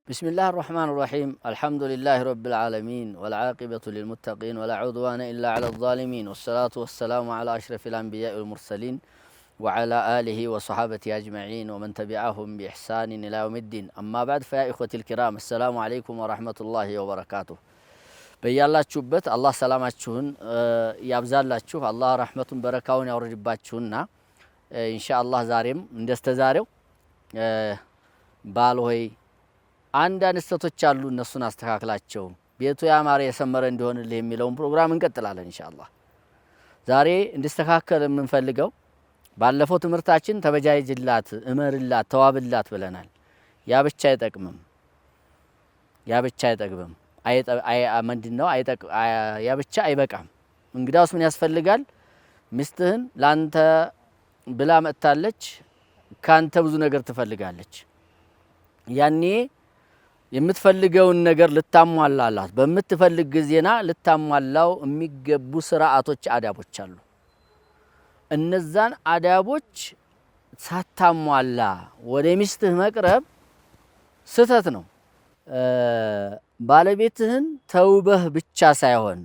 بسم الله الرحمن الرحيم الحمد لله رب العالمين والعاقبة للمتقين ولا عدوان إلا على الظالمين والصلاة والسلام على أشرف الأنبياء والمرسلين وعلى آله وصحابته أجمعين ومن تبعهم بإحسان إلى يوم الدين أما بعد فيا إخوتي الكرام السلام عليكم ورحمة الله وبركاته በያላችሁበት አላህ ሰላማችሁን ያብዛላችሁ አላህ ረህመቱን በረካውን ያወርድባችሁና ኢንሻአላህ ዛሬም እንደስተዛሬው ባል ሆይ አንዳንድ ስህተቶች አሉ እነሱን አስተካክላቸው ቤቱ ያማረ የሰመረ እንዲሆንልህ የሚለውን ፕሮግራም እንቀጥላለን ኢንሻአላህ። ዛሬ እንድስተካከል የምንፈልገው ባለፈው ትምህርታችን ተበጃጅላት እመርላት ተዋብላት ብለናል። ያ ብቻ አይጠቅምም ምንድነው ያ ብቻ አይበቃም። እንግዳውስ ምን ያስፈልጋል? ሚስትህን ላንተ ብላ መጥታለች፣ ካንተ ብዙ ነገር ትፈልጋለች። ያኔ የምትፈልገውን ነገር ልታሟላላት በምትፈልግ ጊዜና ልታሟላው የሚገቡ ስርዓቶች አዳቦች አሉ። እነዛን አዳቦች ሳታሟላ ወደ ሚስትህ መቅረብ ስህተት ነው። ባለቤትህን ተውበህ ብቻ ሳይሆን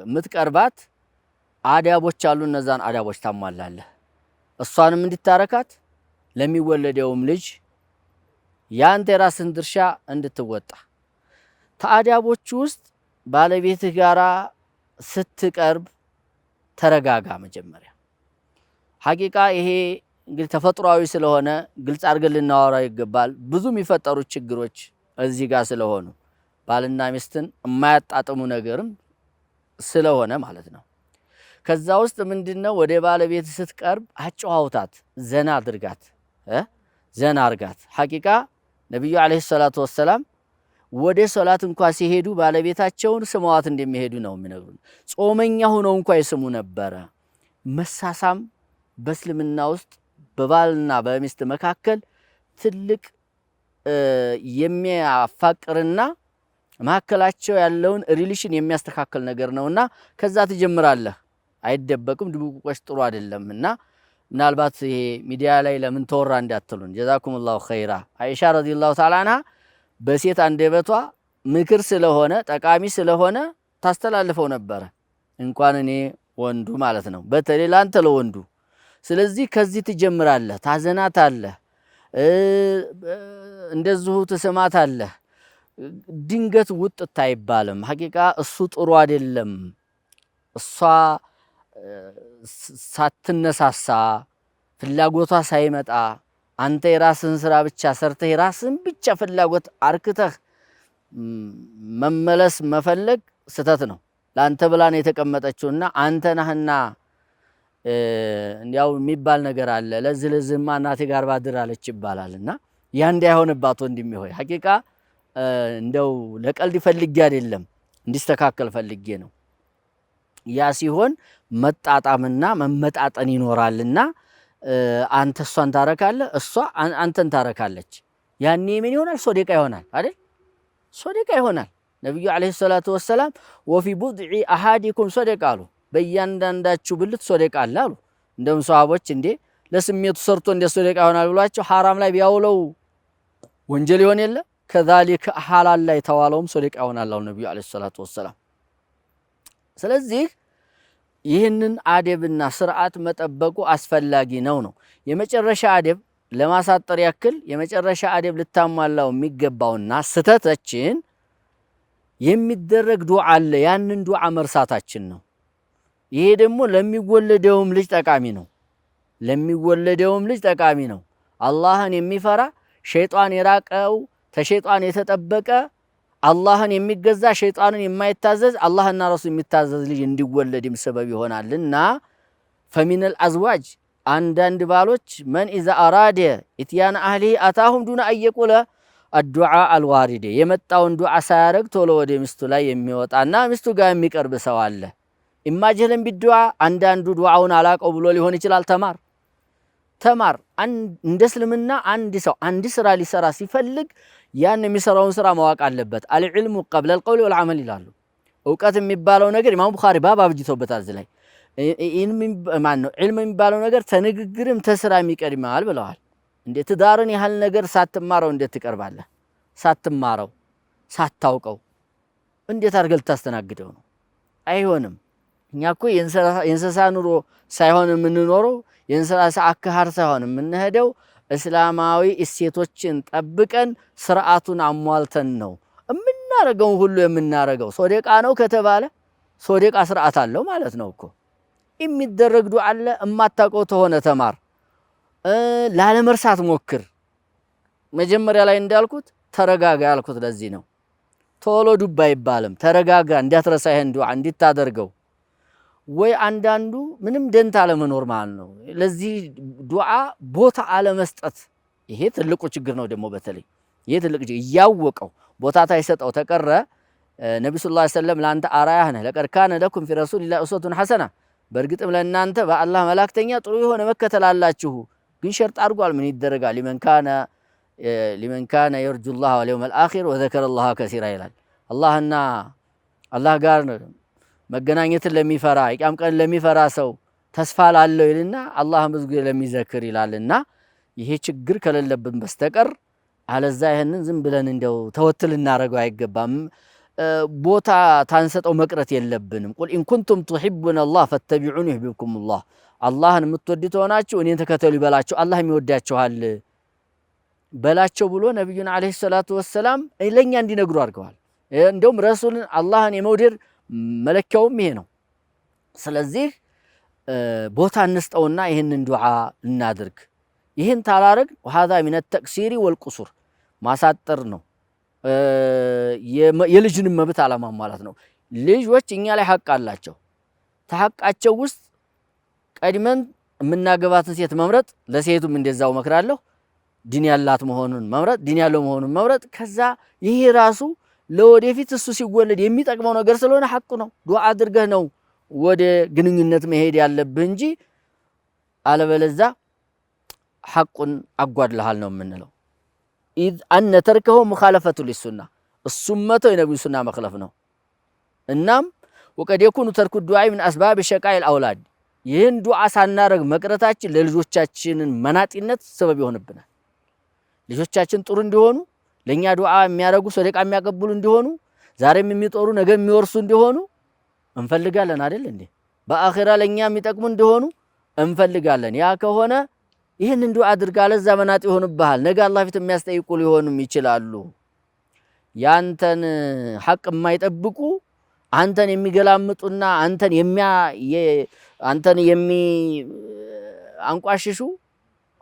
የምትቀርባት አዳቦች አሉ። እነዛን አዳቦች ታሟላለህ። እሷንም እንድታረካት ለሚወለደውም ልጅ ያንተ የራስን ድርሻ እንድትወጣ ተአዳቦቹ ውስጥ ባለቤትህ ጋራ ስትቀርብ ተረጋጋ። መጀመሪያ ሐቂቃ ይሄ እንግዲህ ተፈጥሯዊ ስለሆነ ግልጽ አድርገን ልናወራው ይገባል። ብዙ የሚፈጠሩ ችግሮች እዚህ ጋር ስለሆኑ ባልና ሚስትን የማያጣጥሙ ነገርም ስለሆነ ማለት ነው። ከዛ ውስጥ ምንድነው ወደ ባለቤት ስትቀርብ አጨዋውታት፣ ዘና አርጋት። ሐቂቃ ነብዩ አለይሂ ሰላቱ ወሰላም ወደ ሶላት እንኳን ሲሄዱ ባለቤታቸውን ስመዋት እንደሚሄዱ ነው የሚነግሩን። ጾመኛ ሆነው እንኳን ይስሙ ነበረ። መሳሳም በእስልምና ውስጥ በባልና በሚስት መካከል ትልቅ የሚያፋቅርና መካከላቸው ያለውን ሪሌሽን የሚያስተካክል ነገር ነውና ከዛ ትጀምራለህ። አይደበቅም። ድብቁቆሽ ጥሩ አይደለምና ምናልባት ይሄ ሚዲያ ላይ ለምን ተወራ እንዳትሉን ጀዛኩሙላሁ ኸይራ። አይሻ ረዲየላሁ ተዓላ አንሃ በሴት አንደበቷ ምክር ስለሆነ ጠቃሚ ስለሆነ ታስተላልፈው ነበረ። እንኳን እኔ ወንዱ ማለት ነው፣ በተለይ ላንተ ለወንዱ። ስለዚህ ከዚህ ትጀምራለህ፣ ታዘናታለህ፣ እንደዚሁ ትስማታለህ። ድንገት ውጥት አይባልም። ሐቂቃ እሱ ጥሩ አይደለም። እሷ ሳትነሳሳ ፍላጎቷ ሳይመጣ አንተ የራስህን ስራ ብቻ ሰርተህ የራስህን ብቻ ፍላጎት አርክተህ መመለስ መፈለግ ስተት ነው። ለአንተ ብላ ነው የተቀመጠችውና አንተ ነህና እንዲያው የሚባል ነገር አለ። ለዝልዝማ እናቴ ጋር ባድር አለች ይባላልና ያ እንዳይሆንባት ወንድሜ ሆይ ሐቂቃ እንደው ለቀልድ ፈልጌ አይደለም እንዲስተካከል ፈልጌ ነው። ያ ሲሆን መጣጣምና መመጣጠን ይኖራልና አንተ እሷን ታረካለህ፣ እሷ አንተን ታረካለች። ያኔ ምን ይሆናል? ሶደቃ ይሆናል አይደል? ሶደቃ ይሆናል። ነብዩ አለይሂ ሰላቱ ወሰላም ወፊ ቡድዒ አሃዲኩም ሶደቃ አሉ። በእያንዳንዳችሁ ብልት ሶደቃ አለ አሉ። እንደም ሷሃቦች እንዴ ለስሜቱ ሰርቶ እንደ ሶደቃ ይሆናል ብሏቸው ሐራም ላይ ቢያውለው ወንጀል ይሆን የለ ከዛሊከ ሐላል ላይ ተዋለውም ሶደቃ ይሆናል አሉ ነብዩ አለይሂ ሰላቱ ወሰላም። ስለዚህ ይህንን አደብና ስርዓት መጠበቁ አስፈላጊ ነው። የመጨረሻ አደብ ለማሳጠር ያክል የመጨረሻ አደብ ልታሟላው የሚገባውና ስተታችን የሚደረግ ዱዓ አለ። ያንን ዱዓ መርሳታችን ነው። ይሄ ደግሞ ለሚወለደውም ልጅ ጠቃሚ ነው። አላህን የሚፈራ ሸይጣን የራቀው ተሸይጣን የተጠበቀ አላህን የሚገዛ ሸይጣንን የማይታዘዝ አላህና ረሱል የሚታዘዝ ልጅ እንዲወለድም ሰበብ ይሆናልና ፈሚነል አዝዋጅ አንዳንድ ባሎች መን ኢዛ አራደ ኢትያና አህሊ አታሁም ዱና አየቁለ አዱዓ አልዋሪደ የመጣውን ዱዓ ሳያረግ ቶሎ ወደ ሚስቱ ላይ የሚወጣና ሚስቱ ጋር የሚቀርብ ሰው አለ። ኢማጀለን ቢዱዓ አንዳንዱ ዱዓውን አላቀው ብሎ ሊሆን ይችላል። ተማር እንደ እስልምና አንድ ሰው አንድ ስራ ሊሰራ ሲፈልግ ያን የሚሰራውን ስራ ማወቅ አለበት። አልዕልሙ ቀብለ አልቀውል ወልዓመል ይላሉ። እውቀት የሚባለው ነገር ኢማሙ ቡኻሪ ባብ አብጅቶበታል። እዚህ ላይ ኢልም የሚባለው ነገር ተንግግርም ተስራም ይቀድማል ብለዋል። እንዴ ትዳርን ያህል ነገር ሳትማረው እንዴት ትቀርባለህ? ሳትማረው ሳታውቀው እንዴት አድርገህ ልታስተናግደው ነው? አይሆንም። እኛ እኮ የእንስሳ ኑሮ ሳይሆን የምንኖረው የእንስሳ አካሃር ሳይሆን የምንሄደው እስላማዊ እሴቶችን ጠብቀን ስርዓቱን አሟልተን ነው የምናረገው ሁሉ የምናረገው። ሶደቃ ነው ከተባለ ሶደቃ ስርዓት አለው ማለት ነው እኮ። የሚደረግ ዱዓ አለ። እማታውቀው ተሆነ ተማር፣ ላለመርሳት ሞክር። መጀመሪያ ላይ እንዳልኩት ተረጋጋ ያልኩት ለዚህ ነው። ቶሎ ዱባ አይባልም። ተረጋጋ፣ እንዳትረሳ ይሄን ዱዓ እንድታደርገው። ወይ አንዳንዱ ምንም ደንታ አለመኖር ማለት ነው። ለዚህ ዱዓ ቦታ አለመስጠት፣ ይሄ ትልቁ ችግር ነው። ደግሞ በተለይ ይሄ ትልቅ ችግር እያወቀው ቦታ ታይሰጠው ተቀረ። ነብዩ ሰለላሁ ዐለይሂ ወሰለም ለአንተ አራያህ ነህ፣ ለቀድ ካነ ለኩም ፊ ረሱሊላሂ ኡስወቱን ሐሰና፣ በእርግጥም ለእናንተ በአላህ መላእክተኛ ጥሩ የሆነ መከተል አላችሁ። ግን ሸርጥ አድርጓል። ምን ይደረጋል? ሊመን ካነ የርጁላህ ወልየውመል አኺር ወዘከረላህ ከሲራ ይላል። አላህና አላህ ጋር መገናኘትን ለሚፈራ የቂያም ቀን ለሚፈራ ሰው ተስፋ ላለው ይልና አላህን ብዙ ጊዜ ለሚዘክር ይላልና ይሄ ችግር ከሌለብን በስተቀር አለዛ ይሄንን ዝም ብለን እንደው ተወትል እናረጋው አይገባም። ቦታ ታንሰጠው መቅረት የለብንም። ቁል ኢን ኩንቱም ቱሂቡነ አላህ ፈተቢዑኒ ዩህቢብኩሙላህ፣ አላህን የምትወዱ ሆናችሁ እኔን ተከተሉ ይበላችሁ፣ አላህ የሚወዳችኋል በላቸው ብሎ ነብዩን አለይሂ ሰላቱ ወሰላም ለኛ እንዲነግሩ አድርገዋል። እንደውም ረሱልን አላህን የመውደድ መለኪያውም ይሄ ነው። ስለዚህ ቦታ እንስጠውና ይህንን ዱዓ እናድርግ። ይህን ታላረግ ወሃዛ ሚነ ተቅሲሪ ወልቁሱር ማሳጠር ነው። የልጅንም መብት አለማሟላት ነው። ልጆች እኛ ላይ ሐቅ አላቸው። ተሐቃቸው ውስጥ ቀድመን የምናገባትን ሴት መምረጥ፣ ለሴቱም እንደዛው መክራለሁ። ዲን ያላት መሆኑን መምረጥ፣ ዲን ያለው መሆኑን መምረጥ። ከዛ ይሄ ራሱ ለወደፊት እሱ ሲወለድ የሚጠቅመው ነገር ስለሆነ ሐቅ ነው። ዱዓ አድርገህ ነው ወደ ግንኙነት መሄድ ያለብህ እንጂ አለበለዛ ሐቁን አጓድለሃል ነው የምንለው። ኢዝ አነ ተርከሁ ሙኻለፈቱ ሊሱና፣ እሱም መተው የነብዩ ሱና መክለፍ ነው። እናም ወቀድ የኩኑ ተርኩ ዱዓ ምን አስባብ ሸቃኢል አውላድ፣ ይህን ዱዓ ሳናረግ መቅረታችን ለልጆቻችንን መናጢነት ሰበብ ይሆንብናል። ልጆቻችን ጥሩ እንዲሆኑ ለኛ ዱዓ የሚያረጉ ሰደቃ የሚያቀብሉ እንዲሆኑ ዛሬም የሚጦሩ ነገ የሚወርሱ እንዲሆኑ እንፈልጋለን አይደል እንዴ? በአኺራ ለኛ የሚጠቅሙ እንዲሆኑ እንፈልጋለን። ያ ከሆነ ይህንን ዱዓ አድርጋ ለዛ መናጥ ይሆንብሃል። ነገ አላህ ፊት የሚያስጠይቁ ሊሆኑም ይችላሉ። ያንተን ሐቅ የማይጠብቁ አንተን የሚገላምጡና አንተን የሚያንቋሽሹ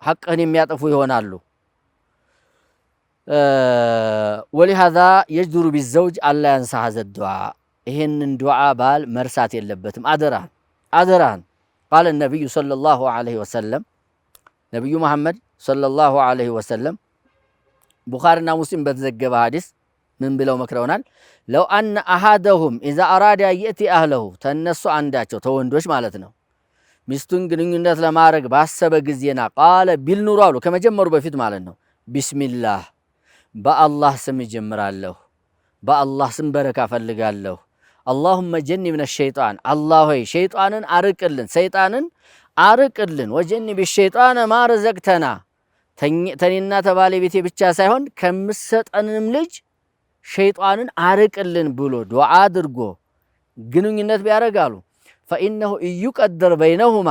ሐቅህን የሚያጠፉ ይሆናሉ። ወሊሃዛ የጅዱሩ ቢዘውጅ አላ ያንሳ ሀዘ ዱዓ፣ ይህንን ዱዓ ባል መርሳት የለበትም። አደራህን ቃለ ነቢዩ ሰለላሁ ዐለይሂ ወሰለም፣ ነቢዩ መሐመድ ሰለላሁ ዐለይሂ ወሰለም ቡኻሪና ሙስሊም በተዘገበ ሐዲስ ምን ብለው መክረውናል? ለው አነ አሃደሁም ኢዛ አራዳ የእቲ አህለሁ፣ ተነሱ አንዳቸው ተወንዶች ማለት ነው ሚስቱን ግንኙነት ለማድረግ ባሰበ ጊዜና ቃለ ቢል ኑሩ አሉ፣ ከመጀመሩ በፊት ማለት ነው። ቢስሚላህ በአላህ ስም ይጀምራለሁ፣ በአላህ ስም በረካ ፈልጋለሁ። አላሁመ ጀኒብነ ሸይጣን፣ አላህ ሆይ ሸይጣንን አርቅልን፣ ሰይጣንን አርቅልን። ወጀኒብ ሸይጣን ማ ረዘቅተና፣ ተኔና ተባለቤቴ ብቻ ሳይሆን ከምሰጠንም ልጅ ሸይጣንን አርቅልን ብሎ ዱዓ አድርጎ ግንኙነት ቢያረጋሉ ፈኢነሁ እዩቀደር በይነሁማ፣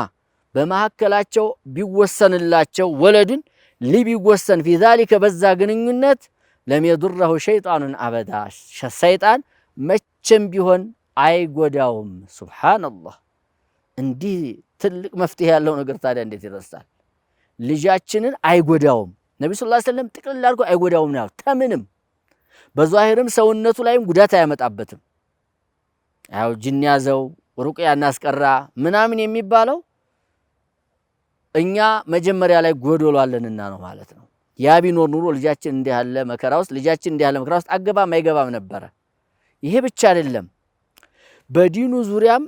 በመካከላቸው ቢወሰንላቸው ወለዱን ሊቢወሰን ፊ ዛሊከ በዛ ግንኙነት ለም የዱረሁ ሸይጣኑን አበዳ፣ ሰይጣን መቼም ቢሆን አይጎዳውም። ሱብሓነላህ። እንዲህ ትልቅ መፍትሄ ያለው ነገር ታዲያ እንዴት ይረሳል? ልጃችንን አይጎዳውም። ነቢ ሰለላሁ ዐለይሂ ወሰለም ጥቅልል አድርጎ አይጎዳውም ነው ተምንም፣ በዛሂርም ሰውነቱ ላይም ጉዳት አያመጣበትም። ያው ጅን ያዘው ሩቅያ እናስቀራ ምናምን የሚባለው እኛ መጀመሪያ ላይ ጎዶሏለንና ነው ማለት ነው። ያ ቢኖር ኑሮ ልጃችን እንዲህ ያለ መከራ ውስጥ አገባም አይገባም ነበረ። ይሄ ብቻ አይደለም፣ በዲኑ ዙሪያም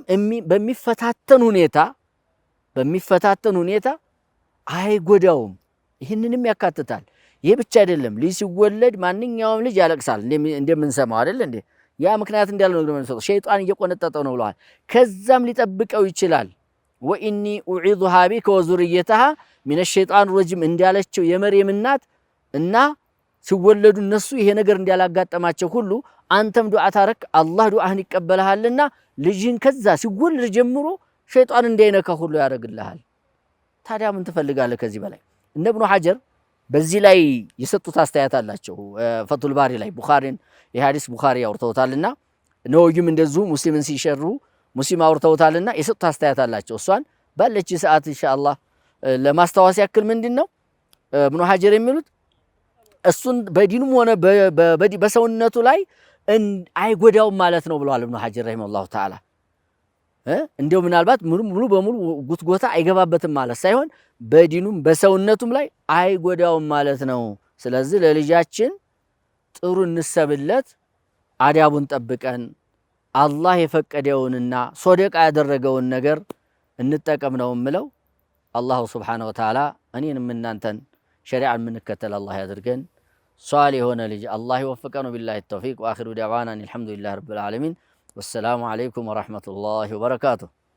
በሚፈታተን ሁኔታ አይጎዳውም። ይህንንም ያካትታል። ይሄ ብቻ አይደለም፣ ልጅ ሲወለድ ማንኛውም ልጅ ያለቅሳል እንደምንሰማው አይደል እንዴ? ያ ምክንያት እንዳለው ነው ማለት ነው። ሸይጣን እየቆነጠጠው ነው ብለዋል። ከዛም ሊጠብቀው ይችላል። ወኢኒ ኡዒዙሃ ቢከ ወዙርየተሃ ሚነ ሸይጣን ረጂም እንዳለችው የመርየም እናት እና ሲወለዱ እነሱ ይሄ ነገር እንዲያላጋጠማቸው ሁሉ አንተም ዱዓ ታረክ አላህ ዱዓህን ይቀበልሃልና ልጅህን ከዛ ሲወለድ ጀምሮ ሸይጣን እንዳይነካ ሁሉ ያደርግልሃል። ታዲያ ምን ትፈልጋለህ ከዚህ በላይ? እነ ኢብኑ ሐጀር በዚህ ላይ የሰጡት አስተያየት አላቸው። ፈቱል ባሪ ላይ ቡኻሪን የሐዲስ ቡኻሪ ያወርተውታልና ነወዩም እንደዚሁ ሙስሊምን ሲሸሩ ሙስሊም አውርተውታልና የሰጡት አስተያየት አላቸው። እሷን ባለች ሰዓት ኢንሻአላህ ለማስታወስ ያክል ምንድነው ኢብኑ ሐጀር የሚሉት እሱን በዲኑም ሆነ በሰውነቱ ላይ አይጎዳውም ማለት ነው ብለዋል ኢብኑ ሐጀር ረሂመሁላሁ ተዓላ። እንደው ምናልባት ሙሉ በሙሉ ጉትጎታ አይገባበትም ማለት ሳይሆን በዲኑም በሰውነቱም ላይ አይጎዳውም ማለት ነው። ስለዚህ ለልጃችን ጥሩ እንሰብለት፣ አዳቡን ጠብቀን አላህ የፈቀደውንና ሶደቃ ያደረገውን ነገር እንጠቀም ነው የምለው። አላሁ ሱብሓነሁ ወተዓላ እኔንም እናንተን ሸሪዓን የምንከተል አላህ ያድርገን። ሷሊህ የሆነ ልጅ አላህ ይወፍቀን። ቢላሂ ተውፊቅ ወአኺሩ ደዕዋና አልሐምዱሊላሂ ረቢል ዓለሚን። ወሰላሙ ዓለይኩም ወረሕመቱላሂ ወበረካቱሁ።